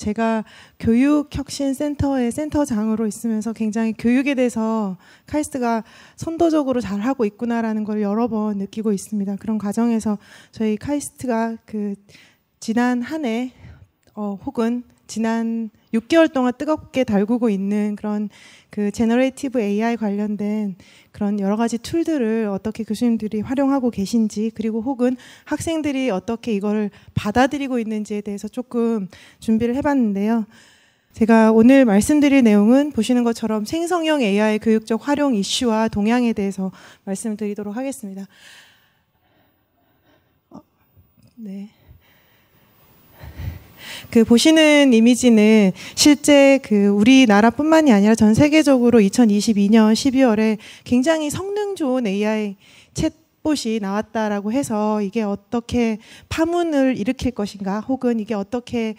제가 교육혁신센터의 센터장으로 있으면서 굉장히 교육에 대해서 카이스트가 선도적으로 잘하고 있구나라는 걸 여러 번 느끼고 있습니다. 그런 과정에서 저희 카이스트가 지난 한 해 혹은 지난 6개월 동안 뜨겁게 달구고 있는 그런 제너레이티브 AI 관련된 그런 여러 가지 툴들을 어떻게 교수님들이 활용하고 계신지, 그리고 혹은 학생들이 어떻게 이걸 받아들이고 있는지에 대해서 조금 준비를 해봤는데요. 제가 오늘 말씀드릴 내용은 보시는 것처럼 생성형 AI 교육적 활용 이슈와 동향에 대해서 말씀드리도록 하겠습니다. 네. 보시는 이미지는 실제 우리나라뿐만이 아니라 전 세계적으로 2022년 12월에 굉장히 성능 좋은 AI 챗봇이 나왔다라고 해서 이게 어떻게 파문을 일으킬 것인가, 혹은 이게 어떻게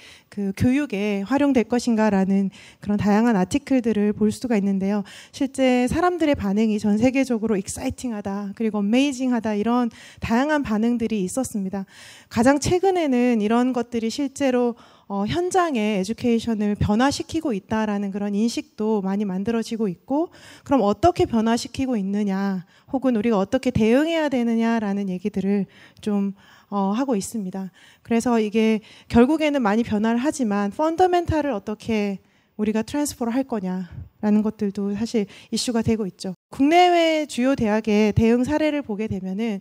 교육에 활용될 것인가라는 그런 다양한 아티클들을 볼 수가 있는데요. 실제 사람들의 반응이 전 세계적으로 익사이팅하다, 그리고 어메이징하다, 이런 다양한 반응들이 있었습니다. 가장 최근에는 이런 것들이 실제로 현장의 에듀케이션을 변화시키고 있다라는 그런 인식도 많이 만들어지고 있고, 그럼 어떻게 변화시키고 있느냐, 혹은 우리가 어떻게 대응해야 되느냐라는 얘기들을 좀 하고 있습니다. 그래서 이게 결국에는 많이 변화를 하지만 펀더멘탈을 어떻게 우리가 트랜스퍼를 할 거냐라는 것들도 사실 이슈가 되고 있죠. 국내외 주요 대학의 대응 사례를 보게 되면은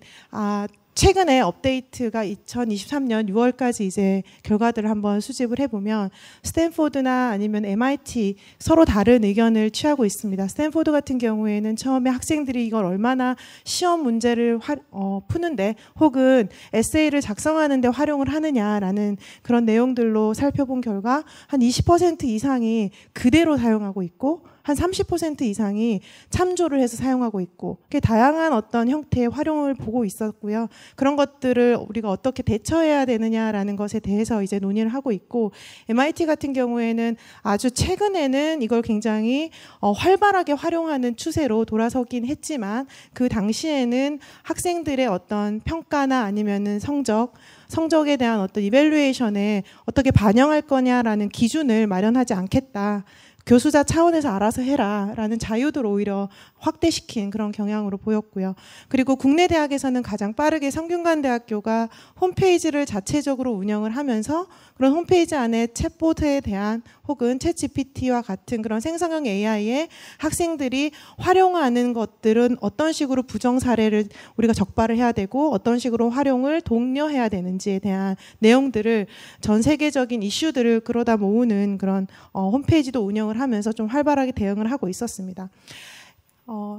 최근에 업데이트가 2023년 6월까지 이제 결과들을 한번 수집을 해보면 스탠포드나 아니면 MIT 서로 다른 의견을 취하고 있습니다. 스탠포드 같은 경우에는 처음에 학생들이 이걸 얼마나 시험 문제를 푸는데 혹은 에세이를 작성하는데 활용을 하느냐라는 그런 내용들로 살펴본 결과 한 20% 이상이 그대로 사용하고 있고, 한 30% 이상이 참조를 해서 사용하고 있고, 다양한 어떤 형태의 활용을 보고 있었고요. 그런 것들을 우리가 어떻게 대처해야 되느냐라는 것에 대해서 이제 논의를 하고 있고, MIT 같은 경우에는 아주 최근에는 이걸 굉장히 활발하게 활용하는 추세로 돌아서긴 했지만, 그 당시에는 학생들의 어떤 평가나 아니면은 성적에 대한 어떤 이밸루에이션에 어떻게 반영할 거냐라는 기준을 마련하지 않겠다. 교수자 차원에서 알아서 해라 라는 자유도를 오히려 확대시킨 그런 경향으로 보였고요. 그리고 국내 대학에서는 가장 빠르게 성균관대학교가 홈페이지를 자체적으로 운영을 하면서 그런 홈페이지 안에 챗봇에 대한 혹은 챗GPT와 같은 그런 생성형 AI에 학생들이 활용하는 것들은 어떤 식으로 부정 사례를 우리가 적발을 해야 되고 어떤 식으로 활용을 독려해야 되는지에 대한 내용들을 전 세계적인 이슈들을 끌어다 모으는 그런 홈페이지도 운영을 하면서 좀 활발하게 대응을 하고 있었습니다.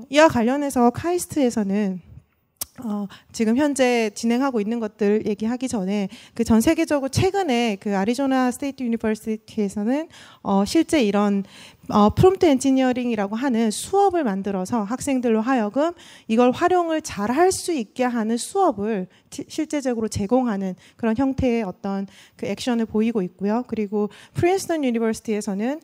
이와 관련해서 카이스트에서는 지금 현재 진행하고 있는 것들 얘기하기 전에 전 세계적으로 최근에 아리조나 스테이트 유니버시티에서는 실제 이런 프롬프트 엔지니어링이라고 하는 수업을 만들어서 학생들로 하여금 이걸 활용을 잘 할 수 있게 하는 수업을 실제적으로 제공하는 그런 형태의 어떤 액션을 보이고 있고요. 그리고 프린스턴 유니버시티에서는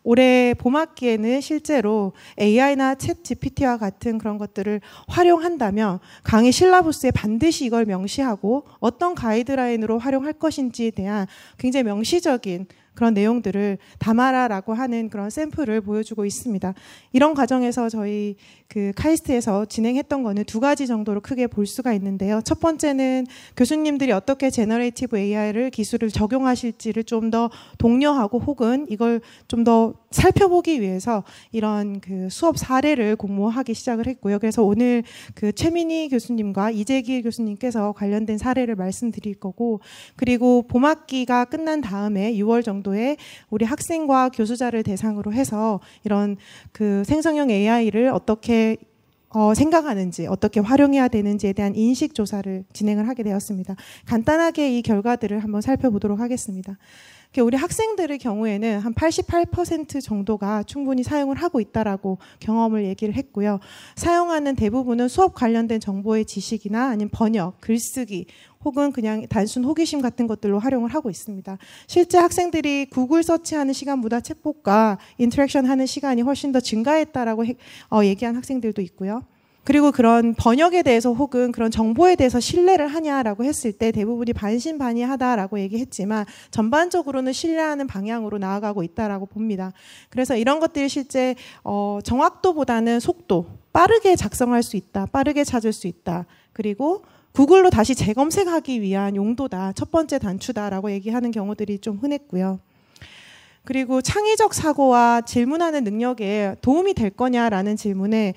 올해 봄학기에는 실제로 AI나 챗 GPT와 같은 그런 것들을 활용한다면 강의 실라부스에 반드시 이걸 명시하고 어떤 가이드라인으로 활용할 것인지에 대한 굉장히 명시적인 그런 내용들을 담아라라고 하는 그런 샘플을 보여주고 있습니다. 이런 과정에서 저희 카이스트에서 진행했던 거는 두 가지 정도로 크게 볼 수가 있는데요. 첫 번째는 교수님들이 어떻게 제너레이티브 AI를 기술을 적용하실지를 좀 더 독려하고 혹은 이걸 좀 더 살펴보기 위해서 이런 수업 사례를 공모하기 시작을 했고요. 그래서 오늘 최민희 교수님과 이재길 교수님께서 관련된 사례를 말씀드릴 거고, 그리고 봄학기가 끝난 다음에 6월 정도에 우리 학생과 교수자를 대상으로 해서 이런 생성형 AI를 어떻게 생각하는지, 어떻게 활용해야 되는지에 대한 인식 조사를 진행을 하게 되었습니다. 간단하게 이 결과들을 한번 살펴보도록 하겠습니다. 우리 학생들의 경우에는 한 88% 정도가 충분히 사용을 하고 있다라고 경험을 얘기를 했고요. 사용하는 대부분은 수업 관련된 정보의 지식이나 아니면 번역, 글쓰기, 혹은 그냥 단순 호기심 같은 것들로 활용을 하고 있습니다. 실제 학생들이 구글 서치하는 시간보다 챗봇과 인터랙션 하는 시간이 훨씬 더 증가했다라고 얘기한 학생들도 있고요. 그리고 그런 번역에 대해서 혹은 그런 정보에 대해서 신뢰를 하냐라고 했을 때 대부분이 반신반의하다라고 얘기했지만 전반적으로는 신뢰하는 방향으로 나아가고 있다라고 봅니다. 그래서 이런 것들이 실제 정확도보다는 속도, 빠르게 작성할 수 있다, 빠르게 찾을 수 있다. 그리고 구글로 다시 재검색하기 위한 용도다, 첫 번째 단추다라고 얘기하는 경우들이 좀 흔했고요. 그리고 창의적 사고와 질문하는 능력에 도움이 될 거냐라는 질문에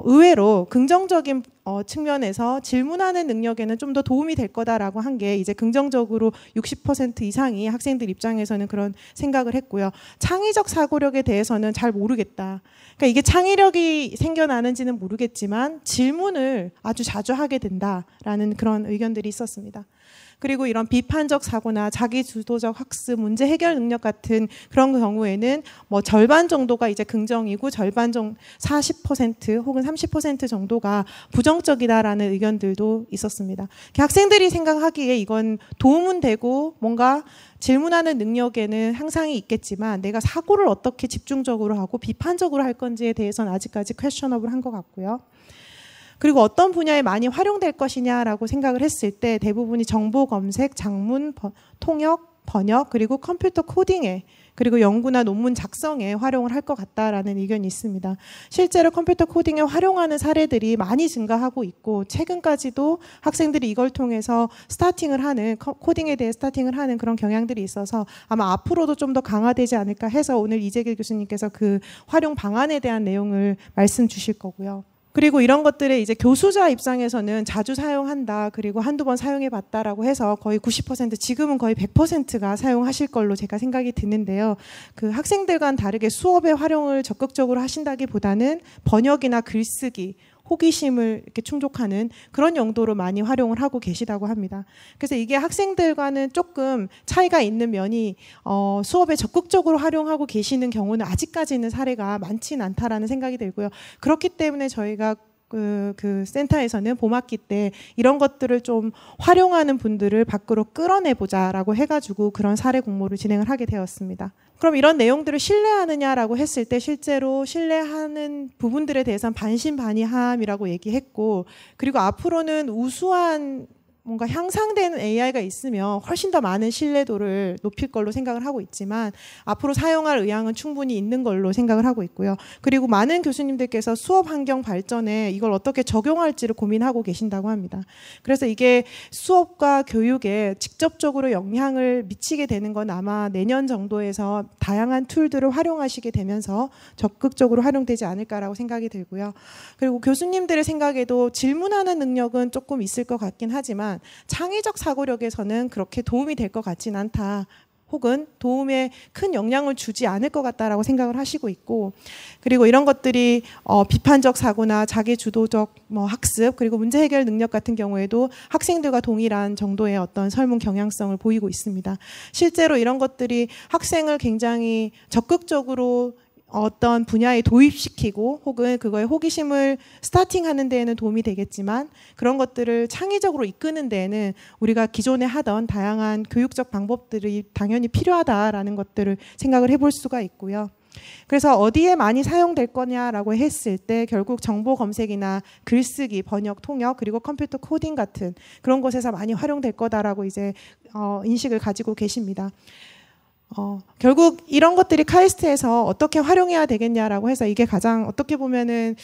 의외로 긍정적인 측면에서 질문하는 능력에는 좀 더 도움이 될 거다라고 한 게 이제 긍정적으로 60% 이상이 학생들 입장에서는 그런 생각을 했고요. 창의적 사고력에 대해서는 잘 모르겠다. 그러니까 이게 창의력이 생겨나는지는 모르겠지만 질문을 아주 자주 하게 된다라는 그런 의견들이 있었습니다. 그리고 이런 비판적 사고나 자기 주도적 학습, 문제 해결 능력 같은 그런 경우에는 뭐 절반 정도가 이제 긍정이고 절반 정도 40% 혹은 30% 정도가 부정적이다라는 의견들도 있었습니다. 학생들이 생각하기에 이건 도움은 되고 뭔가 질문하는 능력에는 향상이 있겠지만 내가 사고를 어떻게 집중적으로 하고 비판적으로 할 건지에 대해서는 아직까지 퀘셔너블한 것 같고요. 그리고 어떤 분야에 많이 활용될 것이냐라고 생각을 했을 때 대부분이 정보 검색, 작문, 통역, 번역, 그리고 컴퓨터 코딩에, 그리고 연구나 논문 작성에 활용을 할 것 같다라는 의견이 있습니다. 실제로 컴퓨터 코딩에 활용하는 사례들이 많이 증가하고 있고 최근까지도 학생들이 이걸 통해서 스타팅을 하는, 코딩에 대해 스타팅을 하는 그런 경향들이 있어서 아마 앞으로도 좀 더 강화되지 않을까 해서 오늘 이재길 교수님께서 그 활용 방안에 대한 내용을 말씀 주실 거고요. 그리고 이런 것들에 이제 교수자 입장에서는 자주 사용한다, 그리고 한두 번 사용해 봤다라고 해서 거의 90%, 지금은 거의 100%가 사용하실 걸로 제가 생각이 드는데요. 그 학생들과는 다르게 수업에 활용을 적극적으로 하신다기보다는 번역이나 글쓰기, 호기심을 이렇게 충족하는 그런 용도로 많이 활용을 하고 계시다고 합니다. 그래서 이게 학생들과는 조금 차이가 있는 면이 수업에 적극적으로 활용하고 계시는 경우는 아직까지는 사례가 많지는 않다라는 생각이 들고요. 그렇기 때문에 저희가 그 센터에서는 봄학기 때 이런 것들을 좀 활용하는 분들을 밖으로 끌어내보자라고 해가지고 그런 사례 공모를 진행을 하게 되었습니다. 그럼 이런 내용들을 신뢰하느냐라고 했을 때 실제로 신뢰하는 부분들에 대해서는 반신반의함이라고 얘기했고, 그리고 앞으로는 우수한 뭔가 향상되는 AI가 있으면 훨씬 더 많은 신뢰도를 높일 걸로 생각을 하고 있지만 앞으로 사용할 의향은 충분히 있는 걸로 생각을 하고 있고요. 그리고 많은 교수님들께서 수업 환경 발전에 이걸 어떻게 적용할지를 고민하고 계신다고 합니다. 그래서 이게 수업과 교육에 직접적으로 영향을 미치게 되는 건 아마 내년 정도에서 다양한 툴들을 활용하시게 되면서 적극적으로 활용되지 않을까라고 생각이 들고요. 그리고 교수님들의 생각에도 질문하는 능력은 조금 있을 것 같긴 하지만 창의적 사고력에서는 그렇게 도움이 될 것 같진 않다, 혹은 도움에 큰 영향을 주지 않을 것 같다라고 생각을 하시고 있고, 그리고 이런 것들이 비판적 사고나 자기 주도적 학습, 그리고 문제 해결 능력 같은 경우에도 학생들과 동일한 정도의 어떤 설문 경향성을 보이고 있습니다. 실제로 이런 것들이 학생을 굉장히 적극적으로 어떤 분야에 도입시키고 혹은 그거에 호기심을 스타팅하는 데에는 도움이 되겠지만 그런 것들을 창의적으로 이끄는 데에는 우리가 기존에 하던 다양한 교육적 방법들이 당연히 필요하다라는 것들을 생각을 해볼 수가 있고요. 그래서 어디에 많이 사용될 거냐라고 했을 때 결국 정보 검색이나 글쓰기, 번역, 통역, 그리고 컴퓨터 코딩 같은 그런 곳에서 많이 활용될 거다라고 이제 인식을 가지고 계십니다. 결국 이런 것들이 카이스트에서 어떻게 활용해야 되겠냐라고 해서 이게 가장 어떻게 보면은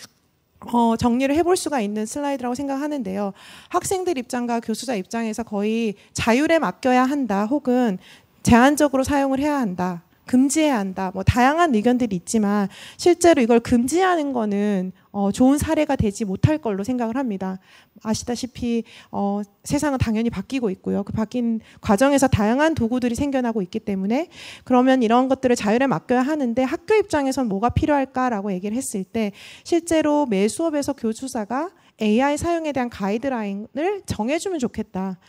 정리를 해볼 수가 있는 슬라이드라고 생각하는데요. 학생들 입장과 교수자 입장에서 거의 자율에 맡겨야 한다, 혹은 제한적으로 사용을 해야 한다, 금지해야 한다, 뭐 다양한 의견들이 있지만 실제로 이걸 금지하는 거는 좋은 사례가 되지 못할 걸로 생각을 합니다. 아시다시피 세상은 당연히 바뀌고 있고요. 그 바뀐 과정에서 다양한 도구들이 생겨나고 있기 때문에 그러면 이런 것들을 자율에 맡겨야 하는데 학교 입장에선 뭐가 필요할까라고 얘기를 했을 때 실제로 매 수업에서 교수자가 AI 사용에 대한 가이드라인을 정해주면 좋겠다.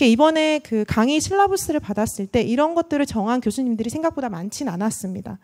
이번에 그 강의 실라부스를 받았을 때 이런 것들을 정한 교수님들이 생각보다 많지는 않았습니다.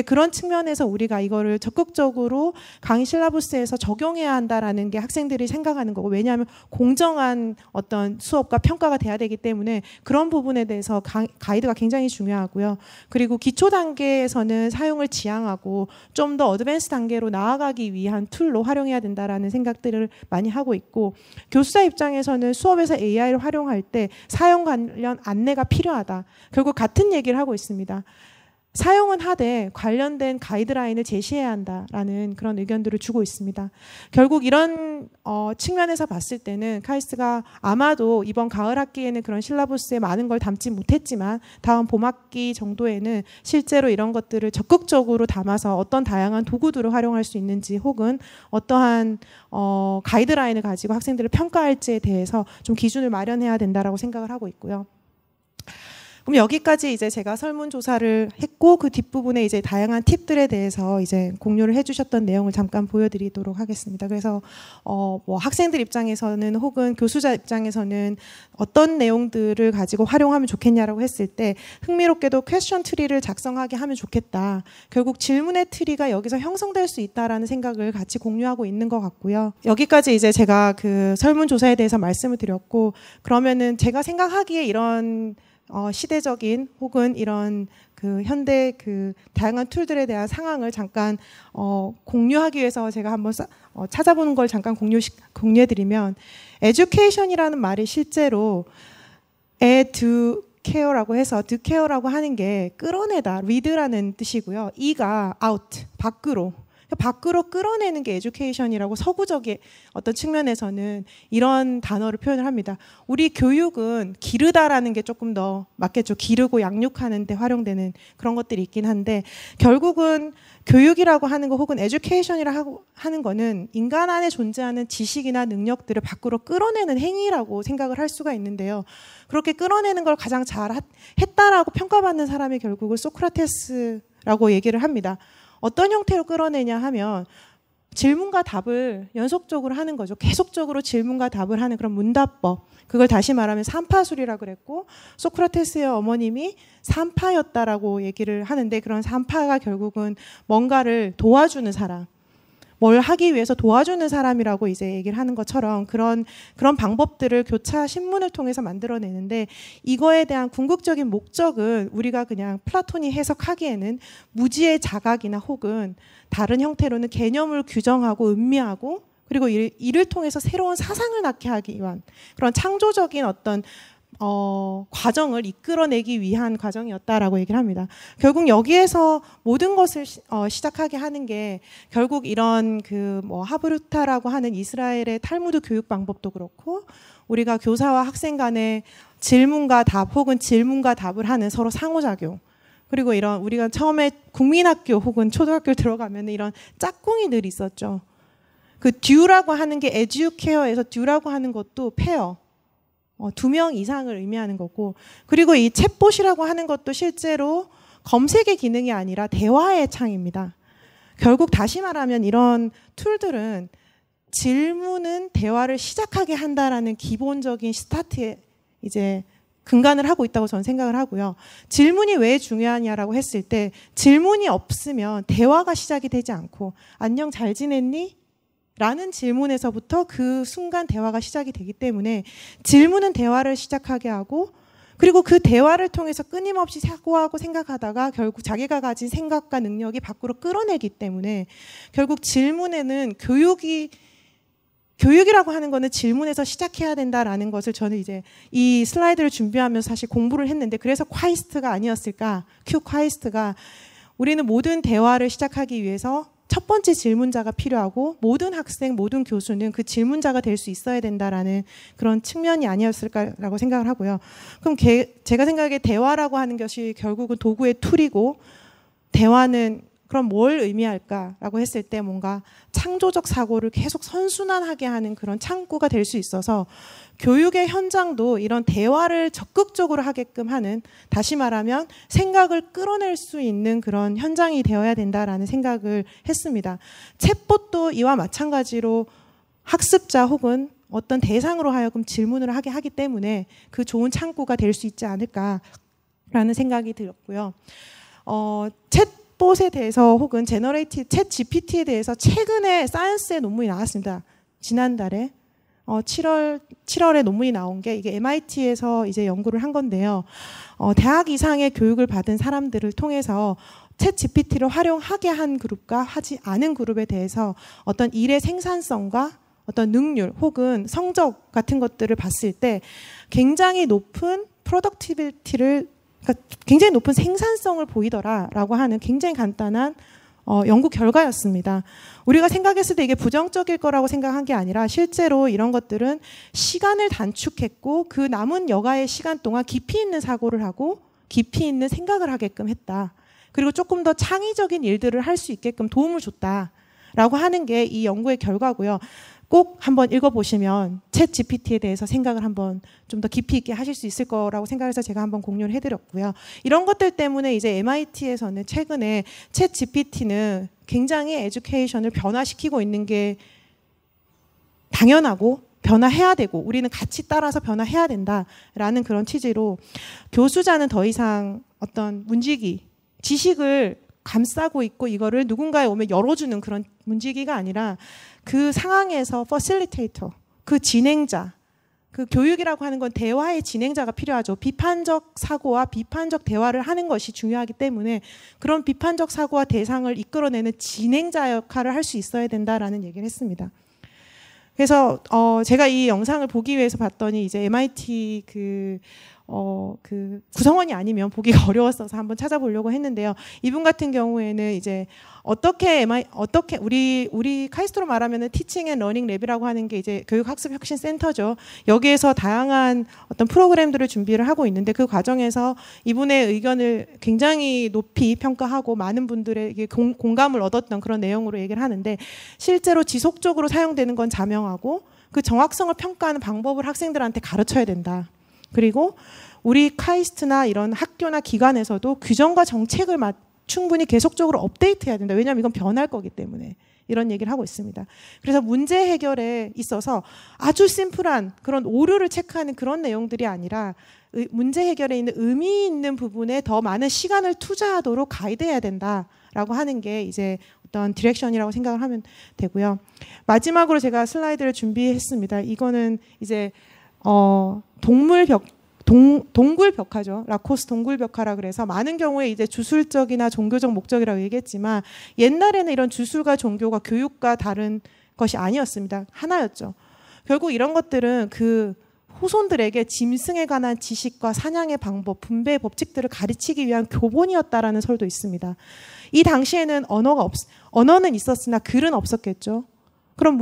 그런 측면에서 우리가 이거를 적극적으로 강의 실라부스 실러버스에서 적용해야 한다라는 게 학생들이 생각하는 거고, 왜냐하면 공정한 어떤 수업과 평가가 돼야 되기 때문에 그런 부분에 대해서 가이드가 굉장히 중요하고요. 그리고 기초 단계에서는 사용을 지향하고 좀 더 어드밴스 단계로 나아가기 위한 툴로 활용해야 된다라는 생각들을 많이 하고 있고, 교수자 입장에서는 수업에서 AI를 활용할 때 사용 관련 안내가 필요하다. 결국 같은 얘기를 하고 있습니다. 사용은 하되 관련된 가이드라인을 제시해야 한다라는 그런 의견들을 주고 있습니다. 결국 이런 측면에서 봤을 때는 카이스트가 아마도 이번 가을 학기에는 그런 실라버스에 많은 걸 담지 못했지만 다음 봄학기 정도에는 실제로 이런 것들을 적극적으로 담아서 어떤 다양한 도구들을 활용할 수 있는지, 혹은 어떠한 가이드라인을 가지고 학생들을 평가할지에 대해서 좀 기준을 마련해야 된다라고 생각을 하고 있고요. 그럼 여기까지 이제 제가 설문조사를 했고, 그 뒷부분에 이제 다양한 팁들에 대해서 이제 공유를 해주셨던 내용을 잠깐 보여드리도록 하겠습니다. 그래서 뭐 학생들 입장에서는 혹은 교수자 입장에서는 어떤 내용들을 가지고 활용하면 좋겠냐라고 했을 때, 흥미롭게도 퀘스천 트리를 작성하게 하면 좋겠다. 결국 질문의 트리가 여기서 형성될 수 있다라는 생각을 같이 공유하고 있는 것 같고요. 여기까지 이제 제가 그 설문조사에 대해서 말씀을 드렸고, 그러면은 제가 생각하기에 이런 시대적인 혹은 이런 그 현대 그 다양한 툴들에 대한 상황을 잠깐 공유하기 위해서 제가 한번 찾아보는 걸 잠깐 공유해드리면, education이라는 말이 실제로 do care라고 해서 do care라고 하는 게 끌어내다, read라는 뜻이고요. e가 out, 밖으로 끌어내는 게 에듀케이션이라고 서구적인 어떤 측면에서는 이런 단어를 표현을 합니다. 우리 교육은 기르다라는 게 조금 더 맞겠죠. 기르고 양육하는 데 활용되는 그런 것들이 있긴 한데, 결국은 교육이라고 하는 거 혹은 에듀케이션이라고 하는 거는 인간 안에 존재하는 지식이나 능력들을 밖으로 끌어내는 행위라고 생각을 할 수가 있는데요. 그렇게 끌어내는 걸 가장 잘 했다라고 평가받는 사람이 결국은 소크라테스라고 얘기를 합니다. 어떤 형태로 끌어내냐 하면 질문과 답을 연속적으로 하는 거죠. 계속적으로 질문과 답을 하는 그런 문답법. 그걸 다시 말하면 삼파술이라고 그랬고, 소크라테스의 어머님이 삼파였다라고 얘기를 하는데, 그런 삼파가 결국은 뭔가를 도와주는 사람, 뭘 하기 위해서 도와주는 사람이라고 이제 얘기를 하는 것처럼 그런 방법들을 교차 신문을 통해서 만들어내는데, 이거에 대한 궁극적인 목적은 우리가 그냥 플라톤이 해석하기에는 무지의 자각이나 혹은 다른 형태로는 개념을 규정하고 음미하고, 그리고 이를 통해서 새로운 사상을 낳게 하기 위한 그런 창조적인 어떤 과정을 이끌어내기 위한 과정이었다라고 얘기를 합니다. 결국 여기에서 모든 것을 시작하게 하는 게, 결국 이런 그 뭐 하브루타라고 하는 이스라엘의 탈무드 교육 방법도 그렇고, 우리가 교사와 학생 간의 질문과 답 혹은 질문과 답을 하는 서로 상호작용, 그리고 이런 우리가 처음에 국민학교 혹은 초등학교 들어가면 이런 짝꿍이 늘 있었죠. 그 듀라고 하는 게 에듀케어에서 듀라고 하는 것도 페어, 2명 이상을 의미하는 거고, 그리고 이 챗봇이라고 하는 것도 실제로 검색의 기능이 아니라 대화의 창입니다. 결국 다시 말하면 이런 툴들은 질문은 대화를 시작하게 한다라는 기본적인 스타트에 이제 근간을 하고 있다고 저는 생각을 하고요. 질문이 왜 중요하냐라고 했을 때, 질문이 없으면 대화가 시작이 되지 않고, 안녕 잘 지냈니? 라는 질문에서부터 그 순간 대화가 시작이 되기 때문에, 질문은 대화를 시작하게 하고, 그리고 그 대화를 통해서 끊임없이 사고하고 생각하다가 결국 자기가 가진 생각과 능력이 밖으로 끌어내기 때문에, 결국 질문에는 교육이라고 하는 거는 질문에서 시작해야 된다라는 것을 저는 이제 이 슬라이드를 준비하면서 사실 공부를 했는데, 그래서 콰이스트가 아니었을까, 큐 콰이스트가 우리는 모든 대화를 시작하기 위해서 첫 번째 질문자가 필요하고, 모든 학생, 모든 교수는 그 질문자가 될 수 있어야 된다라는 그런 측면이 아니었을까라고 생각을 하고요. 그럼 제가 생각에 대화라고 하는 것이 결국은 도구의 툴이고, 대화는 그럼 뭘 의미할까라고 했을 때 뭔가 창조적 사고를 계속 선순환하게 하는 그런 창구가 될 수 있어서, 교육의 현장도 이런 대화를 적극적으로 하게끔 하는, 다시 말하면 생각을 끌어낼 수 있는 그런 현장이 되어야 된다라는 생각을 했습니다. 챗봇도 이와 마찬가지로 학습자 혹은 어떤 대상으로 하여금 질문을 하게 하기 때문에 그 좋은 창구가 될 수 있지 않을까라는 생각이 들었고요. 챗봇에 대해서 혹은 제너레이티브 챗 GPT에 대해서 최근에 사이언스의 논문이 나왔습니다. 지난달에 7월에 논문이 나온 게 이게 MIT에서 이제 연구를 한 건데요. 대학 이상의 교육을 받은 사람들을 통해서 챗 GPT를 활용하게 한 그룹과 하지 않은 그룹에 대해서 어떤 일의 생산성과 어떤 능률 혹은 성적 같은 것들을 봤을 때 굉장히 높은 프로덕티비티를, 그러니까 굉장히 높은 생산성을 보이더라라고 하는 굉장히 간단한 연구 결과였습니다. 우리가 생각했을 때 이게 부정적일 거라고 생각한 게 아니라 실제로 이런 것들은 시간을 단축했고 그 남은 여가의 시간 동안 깊이 있는 사고를 하고 깊이 있는 생각을 하게끔 했다. 그리고 조금 더 창의적인 일들을 할 수 있게끔 도움을 줬다라고 하는 게 이 연구의 결과고요. 꼭 한번 읽어보시면 챗 GPT에 대해서 생각을 한번 좀 더 깊이 있게 하실 수 있을 거라고 생각해서 제가 한번 공유를 해드렸고요. 이런 것들 때문에 이제 MIT에서는 최근에 챗 GPT는 굉장히 에듀케이션을 변화시키고 있는 게 당연하고 변화해야 되고 우리는 같이 따라서 변화해야 된다라는 그런 취지로 교수자는 더 이상 어떤 문지기, 지식을 감싸고 있고 이거를 누군가에 오면 열어주는 그런 문지기가 아니라 그 상황에서 facilitator, 그 진행자, 그 교육이라고 하는 건 대화의 진행자가 필요하죠. 비판적 사고와 비판적 대화를 하는 것이 중요하기 때문에 그런 비판적 사고와 대상을 이끌어내는 진행자 역할을 할 수 있어야 된다라는 얘기를 했습니다. 그래서 제가 이 영상을 보기 위해서 봤더니 이제 MIT 그 구성원이 아니면 보기가 어려웠어서 한번 찾아보려고 했는데요. 이분 같은 경우에는 이제 어떻게 우리 카이스트로 말하면은 티칭 앤 러닝 랩이라고 하는 게 이제 교육학습혁신센터죠. 여기에서 다양한 어떤 프로그램들을 준비를 하고 있는데 그 과정에서 이분의 의견을 굉장히 높이 평가하고 많은 분들에게 공감을 얻었던 그런 내용으로 얘기를 하는데 실제로 지속적으로 사용되는 건 자명하고 그 정확성을 평가하는 방법을 학생들한테 가르쳐야 된다. 그리고 우리 카이스트나 이런 학교나 기관에서도 규정과 정책을 충분히 계속적으로 업데이트해야 된다. 왜냐하면 이건 변할 거기 때문에 이런 얘기를 하고 있습니다. 그래서 문제 해결에 있어서 아주 심플한 그런 오류를 체크하는 그런 내용들이 아니라 문제 해결에 있는 의미 있는 부분에 더 많은 시간을 투자하도록 가이드해야 된다라고 하는 게 이제 어떤 디렉션이라고 생각을 하면 되고요. 마지막으로 제가 슬라이드를 준비했습니다. 이거는 이제 동굴 벽화죠. 라코스 동굴 벽화라 그래서 많은 경우에 이제 주술적이나 종교적 목적이라고 얘기했지만 옛날에는 이런 주술과 종교가 교육과 다른 것이 아니었습니다. 하나였죠. 결국 이런 것들은 그 후손들에게 짐승에 관한 지식과 사냥의 방법, 분배의 법칙들을 가르치기 위한 교본이었다라는 설도 있습니다. 이 당시에는 언어는 있었으나 글은 없었겠죠. 그럼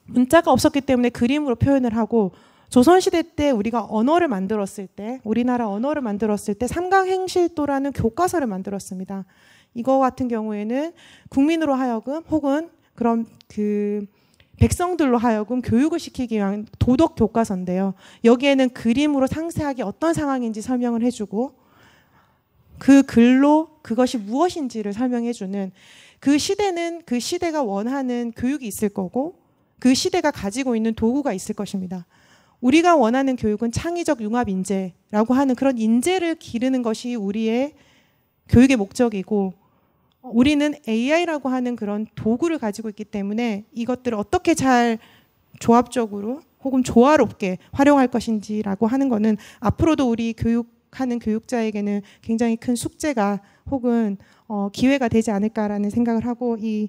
문자가 없었기 때문에 그림으로 표현을 하고 조선시대 때 우리가 언어를 만들었을 때, 우리나라 언어를 만들었을 때 삼강행실도라는 교과서를 만들었습니다. 이거 같은 경우에는 국민으로 하여금 혹은 그런 그 백성들로 하여금 교육을 시키기 위한 도덕 교과서인데요. 여기에는 그림으로 상세하게 어떤 상황인지 설명을 해주고 그 글로 그것이 무엇인지를 설명해주는 그 시대는 그 시대가 원하는 교육이 있을 거고 그 시대가 가지고 있는 도구가 있을 것입니다. 우리가 원하는 교육은 창의적 융합 인재라고 하는 그런 인재를 기르는 것이 우리의 교육의 목적이고 우리는 AI라고 하는 그런 도구를 가지고 있기 때문에 이것들을 어떻게 잘 조합적으로 혹은 조화롭게 활용할 것인지라고 하는 거는 앞으로도 우리 교육하는 교육자에게는 굉장히 큰 숙제가 혹은 기회가 되지 않을까라는 생각을 하고 이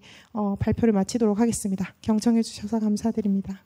발표를 마치도록 하겠습니다. 경청해 주셔서 감사드립니다.